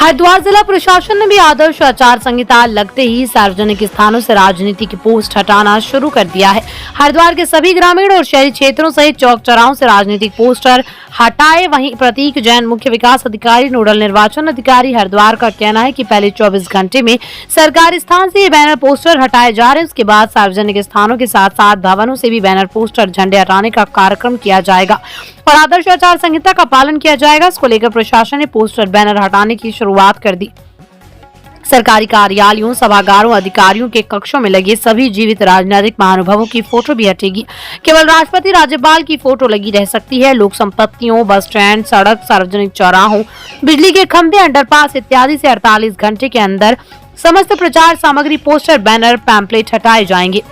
हरिद्वार जिला प्रशासन ने भी आदर्श आचार संहिता लगते ही सार्वजनिक स्थानों से राजनीति की पोस्ट हटाना शुरू कर दिया है। हरिद्वार के सभी ग्रामीण और शहरी क्षेत्रों सहित चौक चौराहों से राजनीतिक पोस्टर हटाए। वहीं प्रतीक जैन, मुख्य विकास अधिकारी, नोडल निर्वाचन अधिकारी हरिद्वार का कहना है कि पहले 24 घंटे में सरकारी स्थान से ये बैनर पोस्टर हटाए जा रहे हैं। उसके बाद सार्वजनिक स्थानों के साथ साथ भवनों से भी बैनर पोस्टर झंडे हटाने का कार्यक्रम किया जाएगा और आदर्श आचार संहिता का पालन किया जाएगा। इसको लेकर प्रशासन ने पोस्टर बैनर हटाने की शुरुआत कर दी। सरकारी कार्यालयों, सभागारों, अधिकारियों के कक्षों में लगे सभी जीवित राजनीतिक महानुभावों की फोटो भी हटेगी। केवल राष्ट्रपति, राज्यपाल की फोटो लगी रह सकती है। लोक संपत्तियों, बस स्टैंड, सड़क, सार्वजनिक चौराहों, बिजली के खंभे, अंडरपास इत्यादि से 48 घंटे के अंदर समस्त प्रचार सामग्री, पोस्टर, बैनर, पैम्पलेट हटाए जाएंगे।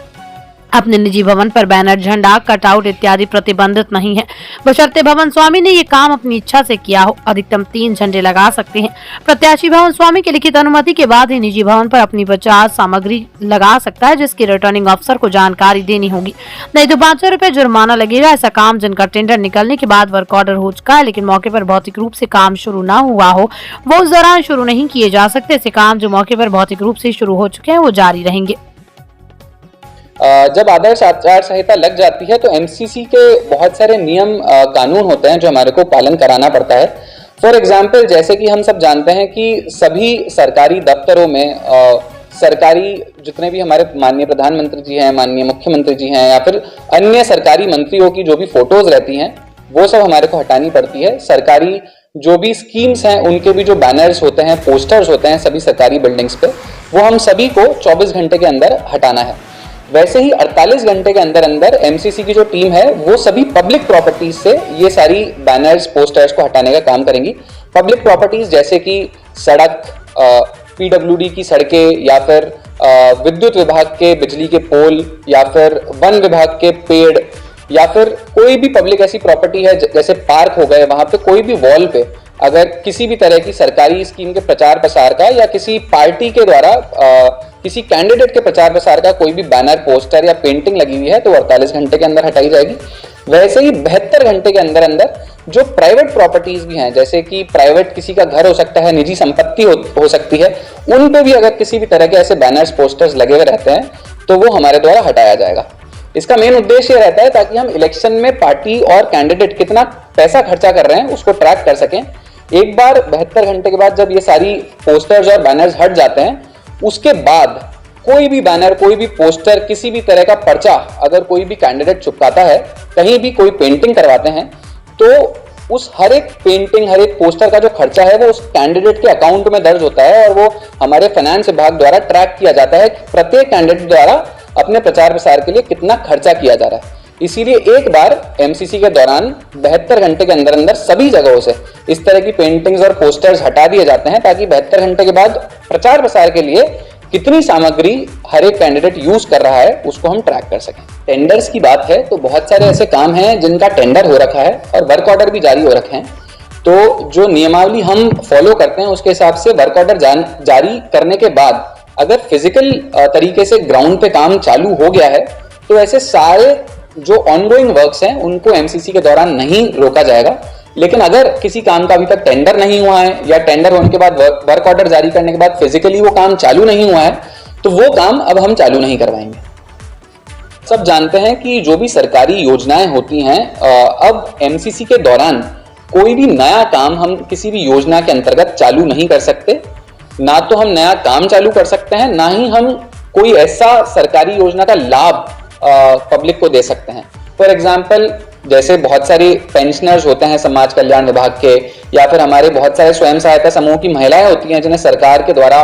अपने निजी भवन पर बैनर, झंडा, कटआउट इत्यादि प्रतिबंधित नहीं है, बशर्ते भवन स्वामी ने ये काम अपनी इच्छा से किया हो। अधिकतम 3 झंडे लगा सकते हैं। प्रत्याशी भवन स्वामी की लिखित अनुमति के बाद ही निजी भवन पर अपनी प्रचार सामग्री लगा सकता है, जिसकी रिटर्निंग अफसर को जानकारी देनी होगी। नहीं तो 500 रुपए जुर्माना लगेगा। ऐसा काम जिनका टेंडर निकलने के बाद वर्क ऑर्डर हो चुका है लेकिन मौके पर भौतिक रूप से काम शुरू न हुआ हो, वो उस दौरान शुरू नहीं किए जा सकते। ऐसे काम जो मौके पर भौतिक रूप से शुरू हो चुके हैं वो जारी रहेंगे। जब आदर्श आचार संहिता लग जाती है तो एमसीसी के बहुत सारे नियम कानून होते हैं जो हमारे को पालन कराना पड़ता है। फॉर एग्जाम्पल, जैसे कि हम सब जानते हैं कि सभी सरकारी दफ्तरों में सरकारी जितने भी हमारे माननीय प्रधानमंत्री जी हैं, माननीय मुख्यमंत्री जी हैं या फिर अन्य सरकारी मंत्रियों की जो भी फोटोज रहती हैं वो सब हमारे को हटानी पड़ती है। सरकारी जो भी स्कीम्स हैं उनके भी जो बैनर्स होते हैं, पोस्टर्स होते हैं सभी सरकारी बिल्डिंग्स पे, वो हम सभी को 24 घंटे के अंदर हटाना है। वैसे ही 48 घंटे के अंदर अंदर एमसीसी की जो टीम है वो सभी पब्लिक प्रॉपर्टीज से ये सारी बैनर्स, पोस्टर्स को हटाने का काम करेंगी। पब्लिक प्रॉपर्टीज जैसे कि सड़क, पीडब्ल्यूडी की सड़कें या फिर विद्युत विभाग के बिजली के पोल या फिर वन विभाग के पेड़ या फिर कोई भी पब्लिक ऐसी प्रॉपर्टी है जैसे पार्क हो गए, वहां पे कोई भी वॉल पे अगर किसी भी तरह की सरकारी स्कीम के प्रचार प्रसार का या किसी पार्टी के द्वारा किसी कैंडिडेट के प्रचार प्रसार का कोई भी बैनर, पोस्टर या पेंटिंग लगी हुई है तो 48 घंटे के अंदर हटाई जाएगी। वैसे ही 72 घंटे के अंदर अंदर जो प्राइवेट प्रॉपर्टीज भी हैं, जैसे कि प्राइवेट किसी का घर हो सकता है, निजी संपत्ति हो सकती है, उन पे भी अगर किसी भी तरह के ऐसे बैनर्स, पोस्टर्स लगे हुए रहते हैं तो वो हमारे द्वारा हटाया जाएगा। इसका मेन उद्देश्य ये रहता है ताकि हम इलेक्शन में पार्टी और कैंडिडेट कितना पैसा खर्चा कर रहे हैं उसको ट्रैक कर सकें। एक बार 72 घंटे के बाद जब ये सारी पोस्टर्स और बैनर्स हट जाते हैं, उसके बाद कोई भी बैनर, कोई भी पोस्टर, किसी भी तरह का पर्चा अगर कोई भी कैंडिडेट चिपकाता है, कहीं भी कोई पेंटिंग करवाते हैं, तो उस हर एक पेंटिंग, हर एक पोस्टर का जो खर्चा है वो उस कैंडिडेट के अकाउंट में दर्ज होता है और वो हमारे फाइनेंस विभाग द्वारा ट्रैक किया जाता है कि प्रत्येक कैंडिडेट द्वारा अपने प्रचार प्रसार के लिए कितना खर्चा किया जा रहा है। इसीलिए एक बार एमसीसी के दौरान 72 घंटे के अंदर अंदर सभी जगहों से इस तरह की पेंटिंग्स और पोस्टर्स हटा दिए जाते हैं ताकि 72 घंटे के बाद प्रचार प्रसार के लिए कितनी सामग्री हर एक कैंडिडेट यूज कर रहा है उसको हम ट्रैक कर सकें। टेंडर्स की बात है तो बहुत सारे ऐसे काम हैं जिनका टेंडर हो रखा है और वर्क ऑर्डर भी जारी हो रखे हैं। तो जो नियमावली हम फॉलो करते हैं उसके हिसाब से वर्क ऑर्डर जारी करने के बाद अगर फिजिकल तरीके से ग्राउंड पे काम चालू हो गया है तो ऐसे सारे जो ऑनगोइंग वर्क्स हैं उनको एमसीसी के दौरान नहीं रोका जाएगा। लेकिन अगर किसी काम का अभी तक टेंडर नहीं हुआ है या टेंडर होने के बाद वर्क ऑर्डर जारी करने के बाद फिजिकली वो काम चालू नहीं हुआ है तो वो काम अब हम चालू नहीं करवाएंगे। सब जानते हैं कि जो भी सरकारी योजनाएं होती हैं, अब एमसीसी के दौरान कोई भी नया काम हम किसी भी योजना के अंतर्गत चालू नहीं कर सकते। ना तो हम नया काम चालू कर सकते हैं, ना ही हम कोई ऐसा सरकारी योजना का लाभ पब्लिक को दे सकते हैं। फॉर एग्जाम्पल, जैसे बहुत सारी पेंशनर्स होते हैं समाज कल्याण विभाग के या फिर हमारे बहुत सारे स्वयं सहायता समूह की महिलाएं होती हैं जिन्हें सरकार के द्वारा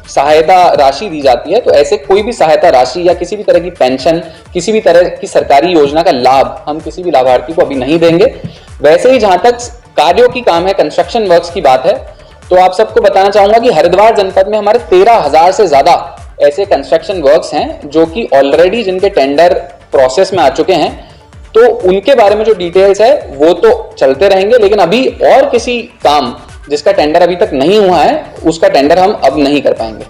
सहायता राशि दी जाती है, तो ऐसे कोई भी सहायता राशि या किसी भी तरह की पेंशन, किसी भी तरह की सरकारी योजना का लाभ हम किसी भी लाभार्थी को अभी नहीं देंगे। वैसे ही जहां तक कार्यों की काम है, कंस्ट्रक्शन वर्क्स की बात है, तो आप सबको बताना चाहूंगा कि हरिद्वार जनपद में हमारे 13,000 से ज्यादा ऐसे कंस्ट्रक्शन वर्क्स हैं जो कि ऑलरेडी जिनके टेंडर प्रोसेस में आ चुके हैं। तो उनके बारे में जो डिटेल्स है वो तो चलते रहेंगे, लेकिन अभी और किसी काम जिसका टेंडर अभी तक नहीं हुआ है उसका टेंडर हम अब नहीं कर पाएंगे।